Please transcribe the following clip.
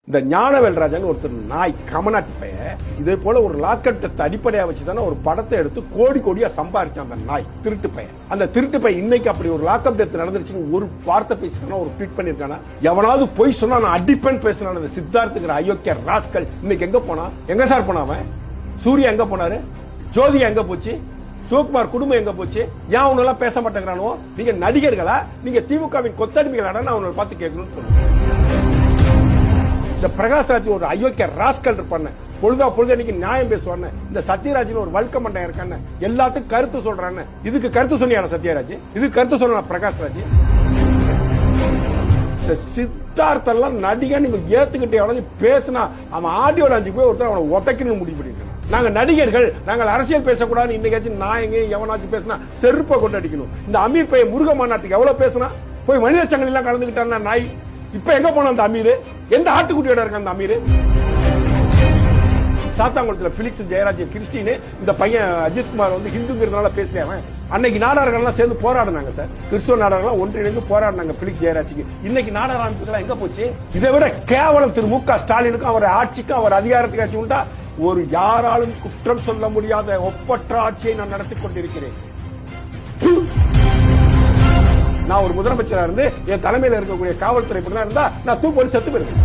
இந்த ஞானவேல்ராஜன் ஒருத்தர் நாய் கமநாட்டி பையன் இதே போல ஒரு லாக்கெட்டத்தை அடிப்படையா வச்சுதானே ஒரு படத்தை எடுத்து கோடி கோடியா சம்பாரிச்சான் அந்த நாய் திருட்டு பையன். அந்த திருட்டு பையன் இன்னைக்கு அப்படி ஒரு லாக்அப் டெத் நடந்துருச்சுன்னு ஒரு வார்த்தை பேசினா ஒரு ட்வீட் பண்ணிருக்கானா? எவனாவது போய் சொன்னா நான் அடிப்பேன் பேசினான் அந்த சித்தார்த்துங்கிற அயோக்கிய ராஸ்கல் இன்னைக்கு எங்க போனா? எங்க சார் போனா அவன்? சூர்யா எங்க போனாரு? ஜோதி எங்க போச்சு? சிவகுமார் குடும்பம் எங்க போச்சு? ஏன் அவனு எல்லாம் பேச மாட்டேங்கிறானோ? நீங்க நடிகர்களா? நீங்க திமுகவின் கொத்தடிமைகளா? நான் அவனை பார்த்து கேட்கணும்னு சொல்லுவேன். இந்த பிரகாஷ்ராஜ் ஒரு அயோக்கிய ராஸ்கல் இருப்பான பொழுதா பொழுது இன்னைக்கு நியாயம் பேசுவான்னு இந்த சத்யராஜ் ஒரு வல்க மண்டன் இருக்கான்னு எல்லாத்துக்கும் கருத்து சொல்றான்னு இதுக்கு கருத்து சொன்னியான சத்யராஜ்? இதுக்கு கருத்து சொன்ன பிரகாஷ்ராஜ்? சித்தார்த்த எல்லாம் நடிகை நீங்க ஏத்துக்கிட்டே எவ்வளவு பேசினா அவன் ஆடியோ லாஞ்சுக்கு போய் ஒருத்தர் அவனை உதைக்கணும்னு முடிவு பண்ணிருக்கான். நாங்க நடிகர்கள், நாங்கள் அரசியல் பேசக்கூடாது. இன்னைக்காச்சும் நாயங்க எவனாச்சும் பேசினா செருப்பை கொண்டு அடிக்கணும். இந்த அமீர் பையன் முருக மாநாட்டுக்கு எவ்வளவு பேசினா போய் மனித சங்கிலி எல்லாம் கலந்துகிட்டான் நாய். இப்ப எங்க போன அந்த அமீர்? எந்த ஆட்டுக்குட்டியோட இருக்க அந்த அமீர்? சாத்தாங்குளத்துல பிலிக்ஸ் ஜெயராஜ் கிறிஸ்டின் இந்த பையன் அஜித்குமார் ஹிந்துங்கிறதுனால பேசுறேன். அன்னைக்கு நாடார்கள் சேர்ந்து போராடினாங்க சார். கிறிஸ்துவ நாடார்கள் ஒன்றிணைந்து போராடினாங்க பிலிக்ஸ் ஜெயராஜுக்கு. இன்னைக்கு நாடக அமைப்புகள் எங்க போச்சு? இதை விட கேவலம் திரு மு க ஸ்டாலினுக்கும் அவர் ஆட்சிக்கும் அவர் அதிகாரத்துக்கு உண்டா? ஒரு யாராலும் குற்றம் சொல்ல முடியாத ஒப்பற்ற ஆட்சியை நான் நடத்தி கொண்டிருக்கிறேன். நான் ஒரு முதலமைச்சரா இருந்து என் தலைமையில் இருக்கக்கூடிய காவல்துறை இருந்தா நான் தூக்கு செத்து போயிருக்கேன்.